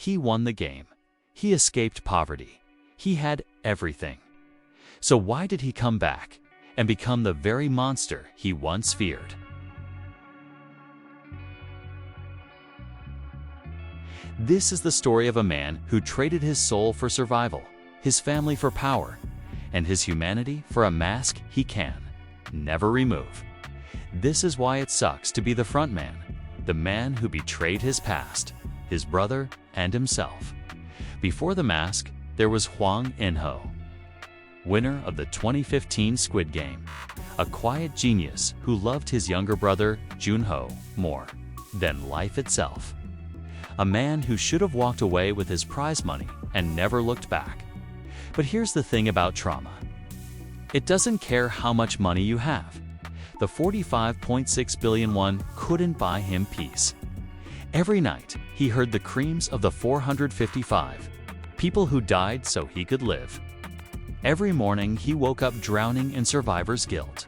He won the game. He escaped poverty. He had everything. So why did he come back and become the very monster he once feared? This is the story of a man who traded his soul for survival, his family for power, and his humanity for a mask he can never remove. This is why it sucks to be the front man, the man who betrayed his past, his brother, and himself. Before the mask, there was Hwang In-ho, winner of the 2015 Squid Game, a quiet genius who loved his younger brother, Jun-ho, more than life itself. A man who should have walked away with his prize money and never looked back. But here's the thing about trauma. It doesn't care how much money you have. The 45.6 billion won couldn't buy him peace. Every night, he heard the screams of the 455 people who died so he could live. Every morning, he woke up drowning in survivor's guilt.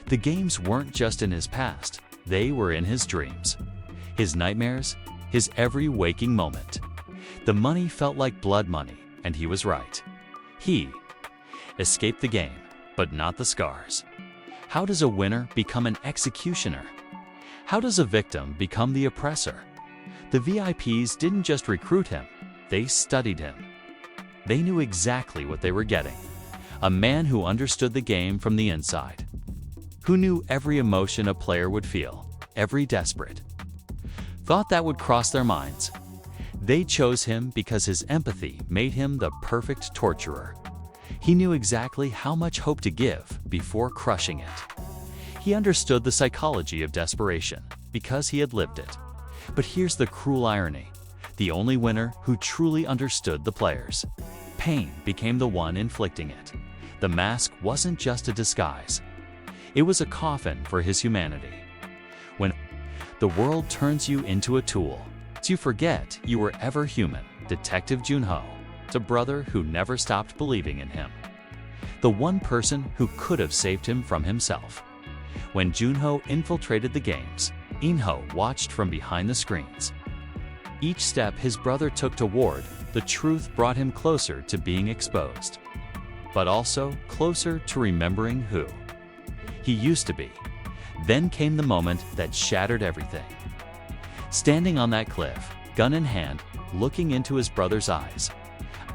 The games weren't just in his past, they were in his dreams, his nightmares, his every waking moment. The money felt like blood money, and he was right. He escaped the game, but not the scars. How does a winner become an executioner? How does a victim become the oppressor? The VIPs didn't just recruit him, they studied him. They knew exactly what they were getting. A man who understood the game from the inside, who knew every emotion a player would feel, every desperate thought that would cross their minds. They chose him because his empathy made him the perfect torturer. He knew exactly how much hope to give before crushing it. He understood the psychology of desperation because he had lived it. But here's the cruel irony. The only winner who truly understood the players. Pain became the one inflicting it. The mask wasn't just a disguise. It was a coffin for his humanity. When the world turns you into a tool, you forget you were ever human. Detective Jun-ho, a brother who never stopped believing in him. The one person who could have saved him from himself. When Jun-ho infiltrated the games, In-ho watched from behind the screens. Each step his brother took toward the truth brought him closer to being exposed, but also closer to remembering who he used to be. Then came the moment that shattered everything. Standing on that cliff, gun in hand, looking into his brother's eyes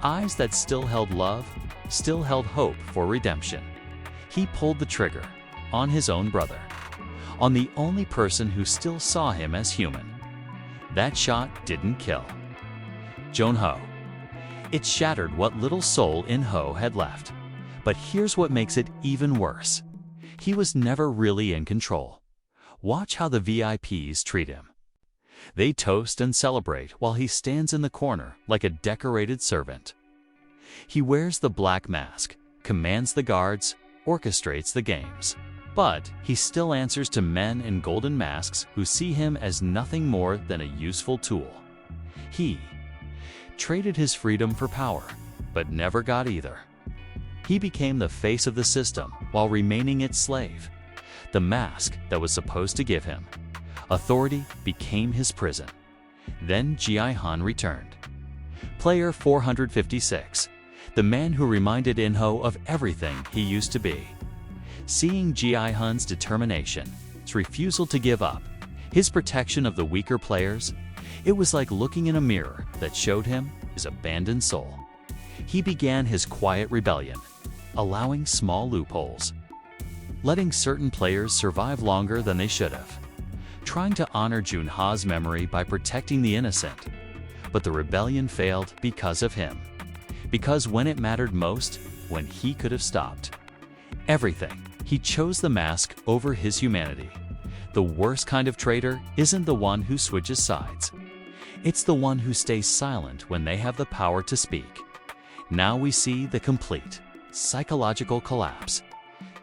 that still held love, still held hope for redemption, he pulled the trigger on his own brother, on the only person who still saw him as human. That shot didn't kill Jun-ho. It shattered what little soul In-ho had left. But here's what makes it even worse. He was never really in control. Watch how the VIPs treat him. They toast and celebrate while he stands in the corner like a decorated servant. He wears the black mask, commands the guards, orchestrates the games. But he still answers to men in golden masks who see him as nothing more than a useful tool. He traded his freedom for power, but never got either. He became the face of the system while remaining its slave. The mask that was supposed to give him authority became his prison. Then Gi-hun returned. Player 456, the man who reminded In-ho of everything he used to be. Seeing Gi-hun's determination, his refusal to give up, his protection of the weaker players, it was like looking in a mirror that showed him his abandoned soul. He began his quiet rebellion, allowing small loopholes, letting certain players survive longer than they should have, trying to honor Jun-ho's memory by protecting the innocent. But the rebellion failed because of him. Because when it mattered most, when he could have stopped everything, he chose the mask over his humanity. The worst kind of traitor isn't the one who switches sides. It's the one who stays silent when they have the power to speak. Now we see the complete psychological collapse.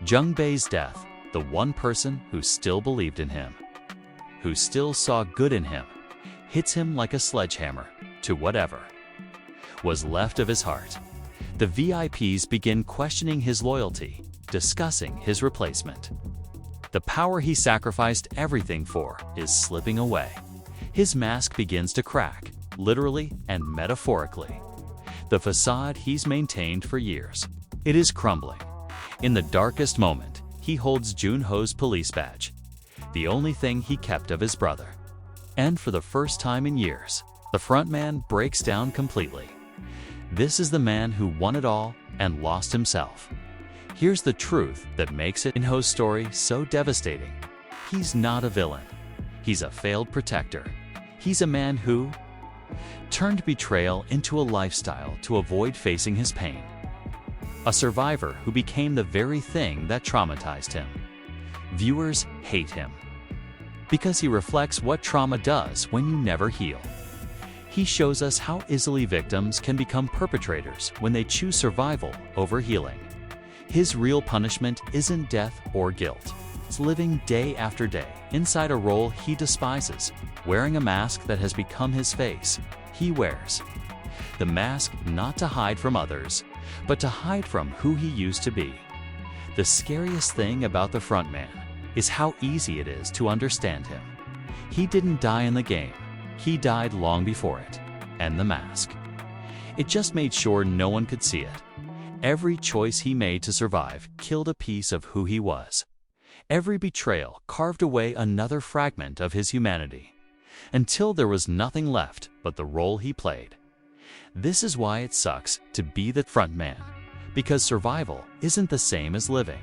Jung-bae's death, the one person who still believed in him, who still saw good in him, hits him like a sledgehammer to whatever was left of his heart. The VIPs begin questioning his loyalty, discussing his replacement. The power he sacrificed everything for is slipping away. His mask begins to crack. literally and metaphorically. The facade he's maintained for years, it is crumbling. In the darkest moment, he holds Jun-ho's police badge, the only thing he kept of his brother. And for the first time in years, the frontman breaks down completely. This is the man who won it all and lost himself. Here's the truth that makes In-ho's story so devastating. He's not a villain. He's a failed protector. He's a man who turned betrayal into a lifestyle to avoid facing his pain. A survivor who became the very thing that traumatized him. Viewers hate him because he reflects what trauma does when you never heal. He shows us how easily victims can become perpetrators when they choose survival over healing. His real punishment isn't death or guilt. It's living day after day inside a role he despises, wearing a mask that has become his face. He wears the mask not to hide from others, but to hide from who he used to be. The scariest thing about the frontman is how easy it is to understand him. He didn't die in the game. He died long before it. And the mask. It just made sure no one could see it. Every choice he made to survive killed a piece of who he was. Every betrayal carved away another fragment of his humanity, until there was nothing left but the role he played. This is why it sucks to be the frontman, because survival isn't the same as living.